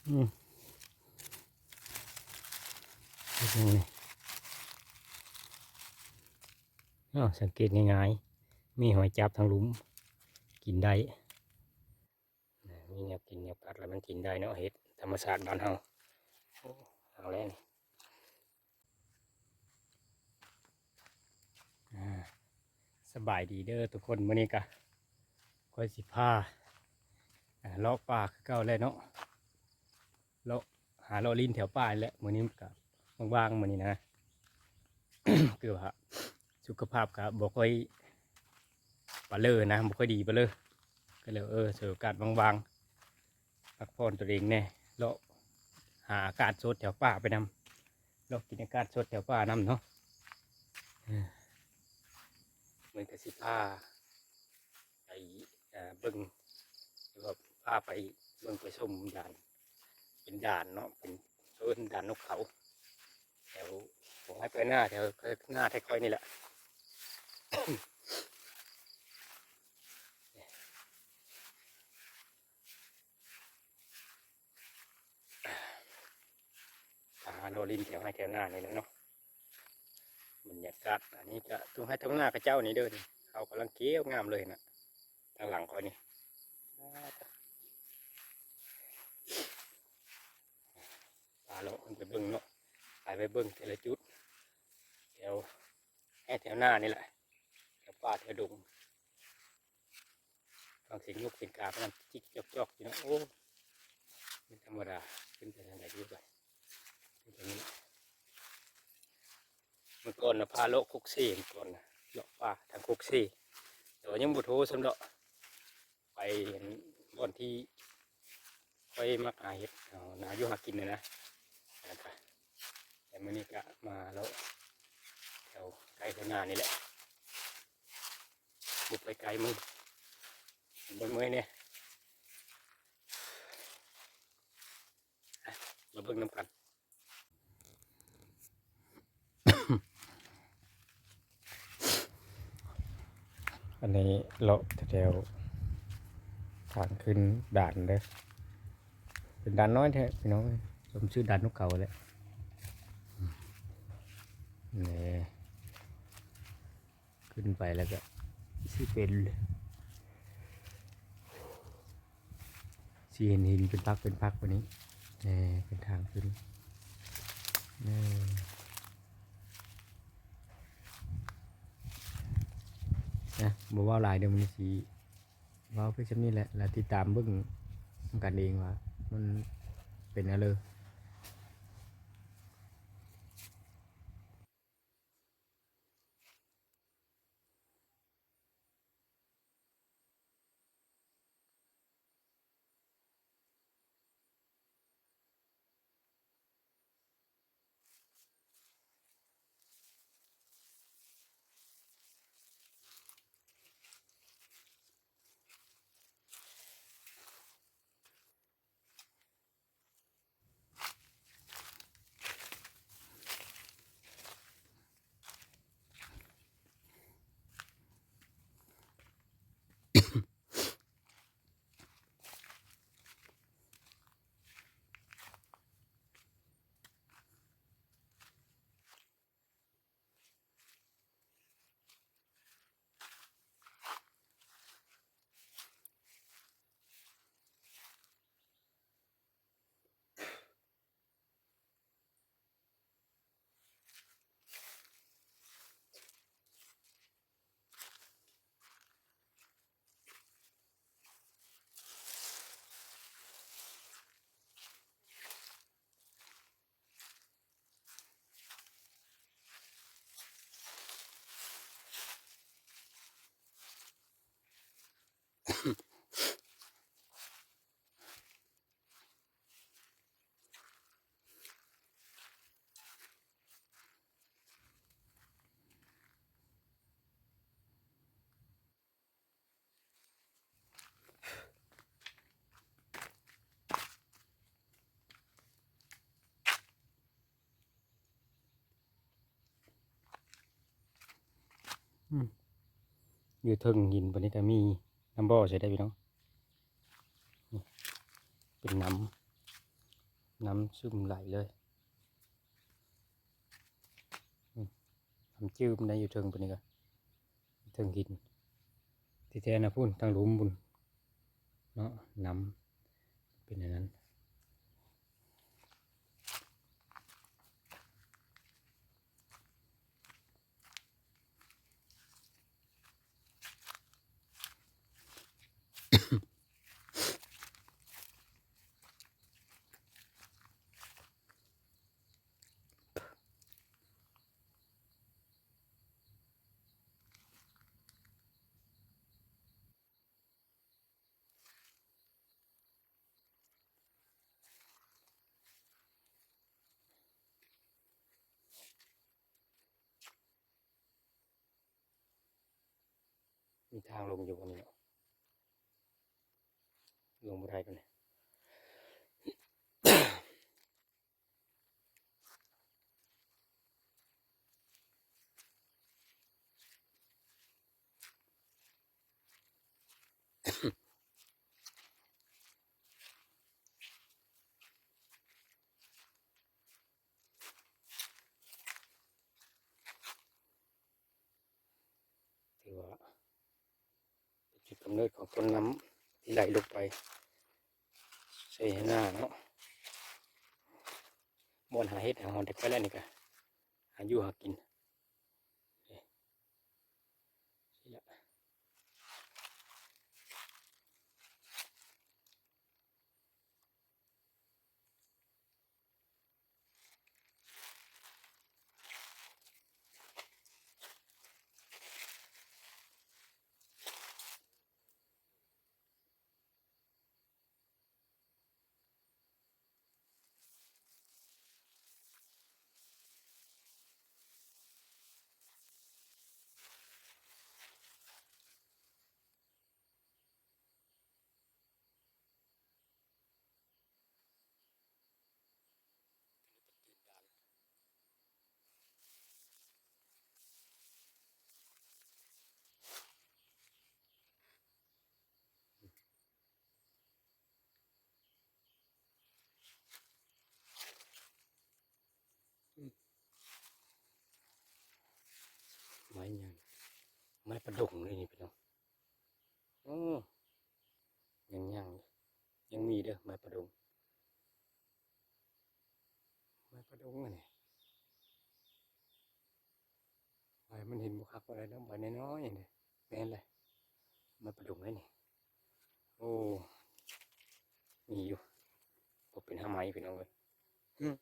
มนี่สังเกตง่ายๆมีหอยจับทางหลุมกินได้มีแนวกินแนวกัดแล้วมันกินได้เนาะเห็ดธรรมชาติบ้านเฮาเอาแล้วสบายดีเด้อทุกคนมื้อนี้ก็ค่อยสิพาเลาะป่าคือเก่าแล้วเนาะเลาะหาเลาะลิ้นแถวป่าแหละมื้อนี้ก็ว่างๆมื้อนี้นะ คือว่าสุขภาพก็บ่ค่อยปานเลอนะบ่ค่อยดีปานเลอก็เลยเสียโอกาสว่างๆพักผ่อนตัวเองแน่เลาะหาอากาศสดแถวป่าไปนำเลาะกินอากาศสดแถวป่านำเนาะเหมือนกับสิพาไปเบิ่งหรือว่าพาไปเบิ่งไปชมด่านเป็นด่านเนาะเป็นด่านนกเขาแถวผมให้ไปหน้าแถวหน้าไทยคอยนี่แหละโรลินแถวให้แถวหน้านี่แหละเนาะบรรยากาศอันนี้ก็ตรงให้ตรงหน้ากระเจ้านี่เด้อเขากำลังเกี้ยวงามเลยนะทางหลังคอยนี่พาเราไปเบิ้งเนาะไปเบิ้งแต่ละจุดแถวให้แถวหน้านี่แหละแถวป่าแถวดงฟังเสียงนกเสียงกาพนันจิกจอกอยู่นะโอ้ไม่ธรรมดาขึ้นไปทางไหนดีไปขึ้นไปนี้เมื่อก่อนนะพาโลกคุกซี่เมื่อก่อนนะเลาะป่าทางคุกซี่แต่ว่ายังบุโทสำหรับไปเห็นบ่อนที่ค่อยมักหาเห็ดนาอยู่หากินนะแต่มื่อนี้ก็มาแล้วแถวไกลแถวหน้านี่แหละบุกไปไกลมึงบนเมื่อยเนี่ยมาเบิ่งน้ำกันอันนี้เลาะแถวทางขึ้นด่านเด้อเป็นด่านน้อยแท้พี่น้องผมชื่อด่านนกเขาแหละนี่ขึ้นไปแล้วก็สิเป็นสีเห็นหินเป็นพักวันนี้นี่เป็นทางขึ้นนี่นะบอกว่าลายเดี๋ยวมันสีว่าเพื่อชั้นนี้แหละแล้วติดตามเบื้องกันเองว่ามันเป็นอะไรเลยอยู่ทึงหินบนนี้ก็มีน้ำบ่อใช่ได้พี่น้องเป็นน้ น้ำซึมไหลเลยน้ำจืมได้อยู่เทิงปะนี่ก็เทิงหินที่แท้นะพุ่นทางหลุมบุญเนาะน้ำเป็นอย่างนั้นมีทางลงอยู่บนนี้เนาะลงบันไดกันเนี่ยถือว่าเป็นจุดกำเนิดของต้นน้ำที่ไหลลงไปใส่หน้าเนาะบอนหาเห็ดหาหอนเด็กไปแล้วนี่ก็หาอยู่หากินนี่แหละไม้ยังไม้ประดงเลยนี่พี่น้องอ๋อยังมีเด้อไม้ประดงไม้ประดงอันนี้ไม้มันเห็นบุคักอะไรแล้วใบน้อยๆนี่แม่นเลยไม้ประดงเลยนี่โอ้มีอยู่ผมเป็นห้าไม้พี่น้องเลยอืม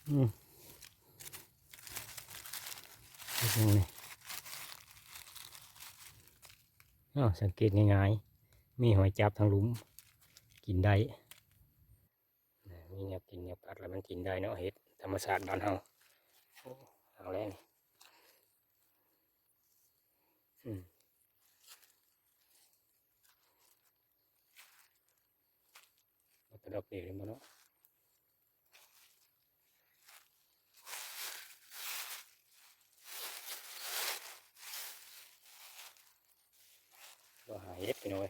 อืมยังไงอ๋อสังเกตง่ายๆมีหอยจับทางหลุมกินได้มีแนวกินแนวกัดแล้วมันกินได้เนาะเห็ดธรรมชาติบ้านเฮาโอ้เอาแล้วนี่อืม ระดอกเดียวเลยมั้งเนาะก็หาเห็ดไปหน่อย